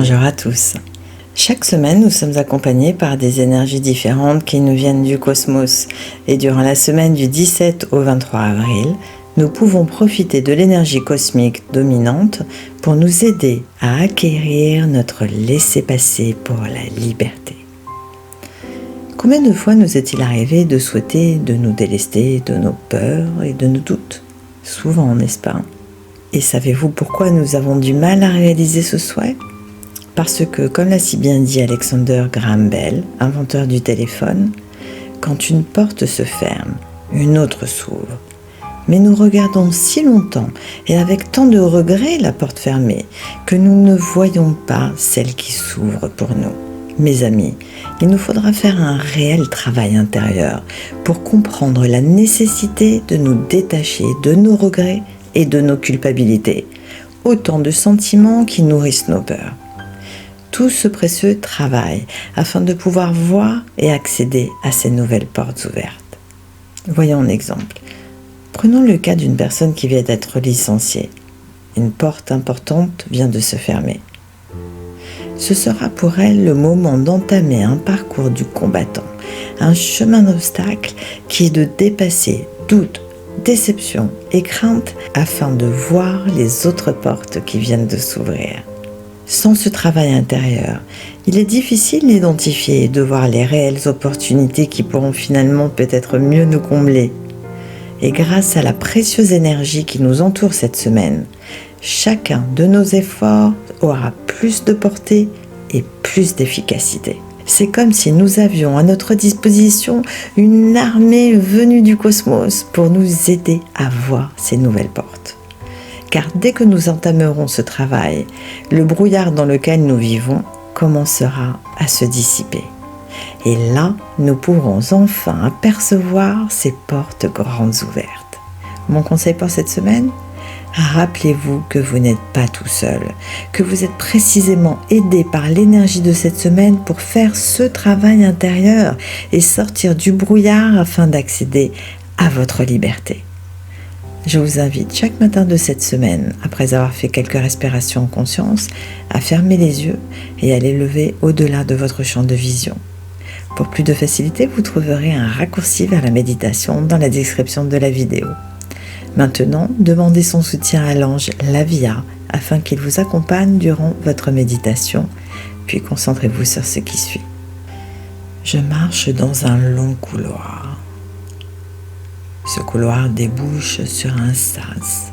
Bonjour à tous. Chaque semaine, nous sommes accompagnés par des énergies différentes qui nous viennent du cosmos. Et durant la semaine du 17 au 23 avril, nous pouvons profiter de l'énergie cosmique dominante pour nous aider à acquérir notre laissez-passer pour la liberté. Combien de fois nous est-il arrivé de souhaiter de nous délester de nos peurs et de nos doutes ? Souvent, n'est-ce pas ? Et savez-vous pourquoi nous avons du mal à réaliser ce souhait ? Parce que, comme l'a si bien dit Alexander Graham Bell, inventeur du téléphone, quand une porte se ferme, une autre s'ouvre. Mais nous regardons si longtemps et avec tant de regret la porte fermée que nous ne voyons pas celle qui s'ouvre pour nous. Mes amis, il nous faudra faire un réel travail intérieur pour comprendre la nécessité de nous détacher de nos regrets et de nos culpabilités, autant de sentiments qui nourrissent nos peurs. Tout ce précieux travail afin de pouvoir voir et accéder à ces nouvelles portes ouvertes. Voyons un exemple. Prenons le cas d'une personne qui vient d'être licenciée. Une porte importante vient de se fermer. Ce sera pour elle le moment d'entamer un parcours du combattant, un chemin d'obstacles qui est de dépasser doutes, déceptions et craintes afin de voir les autres portes qui viennent de s'ouvrir. Sans ce travail intérieur, il est difficile d'identifier et de voir les réelles opportunités qui pourront finalement peut-être mieux nous combler. Et grâce à la précieuse énergie qui nous entoure cette semaine, chacun de nos efforts aura plus de portée et plus d'efficacité. C'est comme si nous avions à notre disposition une armée venue du cosmos pour nous aider à voir ces nouvelles portes. Car dès que nous entamerons ce travail, le brouillard dans lequel nous vivons commencera à se dissiper. Et là, nous pourrons enfin apercevoir ces portes grandes ouvertes. Mon conseil pour cette semaine ? Rappelez-vous que vous n'êtes pas tout seul, que vous êtes précisément aidé par l'énergie de cette semaine pour faire ce travail intérieur et sortir du brouillard afin d'accéder à votre liberté. Je vous invite chaque matin de cette semaine, après avoir fait quelques respirations en conscience, à fermer les yeux et à les lever au-delà de votre champ de vision. Pour plus de facilité, vous trouverez un raccourci vers la méditation dans la description de la vidéo. Maintenant, demandez son soutien à l'ange Lavia afin qu'il vous accompagne durant votre méditation, puis concentrez-vous sur ce qui suit. Je marche dans un long couloir. Ce couloir débouche sur un sas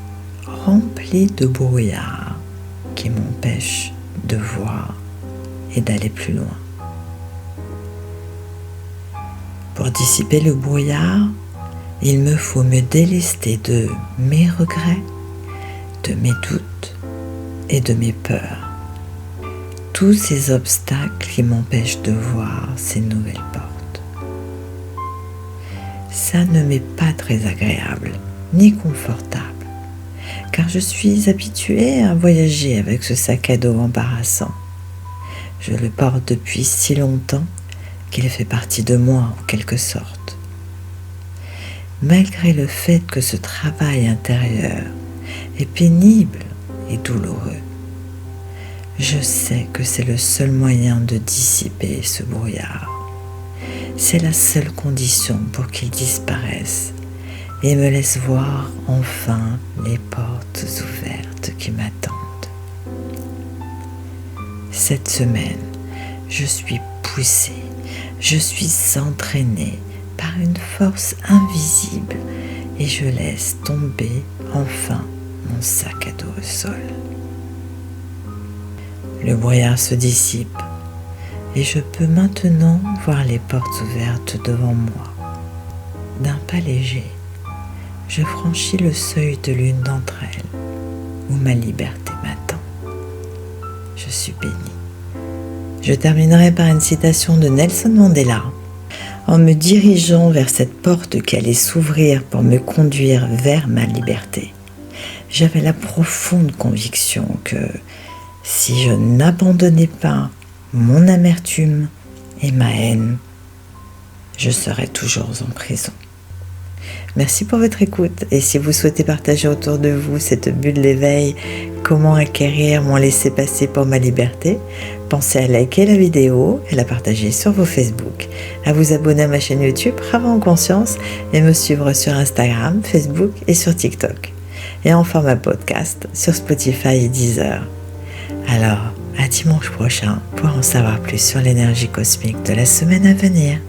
rempli de brouillard qui m'empêche de voir et d'aller plus loin. Pour dissiper le brouillard, il me faut me délester de mes regrets, de mes doutes et de mes peurs. Tous ces obstacles qui m'empêchent de voir ces nouvelles portes. Ça ne m'est pas très agréable, ni confortable, car je suis habituée à voyager avec ce sac à dos embarrassant. Je le porte depuis si longtemps qu'il fait partie de moi en quelque sorte. Malgré le fait que ce travail intérieur est pénible et douloureux, je sais que c'est le seul moyen de dissiper ce brouillard. C'est la seule condition pour qu'il disparaisse et me laisse voir enfin les portes ouvertes qui m'attendent. Cette semaine, je suis poussée, je suis entraînée par une force invisible et je laisse tomber enfin mon sac à dos au sol. Le brouillard se dissipe et je peux maintenant voir les portes ouvertes devant moi. D'un pas léger, je franchis le seuil de l'une d'entre elles où ma liberté m'attend. Je suis bénie. Je terminerai par une citation de Nelson Mandela. En me dirigeant vers cette porte qui allait s'ouvrir pour me conduire vers ma liberté, j'avais la profonde conviction que si je n'abandonnais pas mon amertume et ma haine, je serais toujours en prison. Merci pour votre écoute et si vous souhaitez partager autour de vous cette bulle d'éveil, comment acquérir mon laissez-passer pour ma liberté, pensez à liker la vidéo et la partager sur vos Facebook, à vous abonner à ma chaîne YouTube Rava en Conscience et me suivre sur Instagram, Facebook et sur TikTok. Et en format podcast sur Spotify et Deezer. Alors, à dimanche prochain pour en savoir plus sur l'énergie cosmique de la semaine à venir.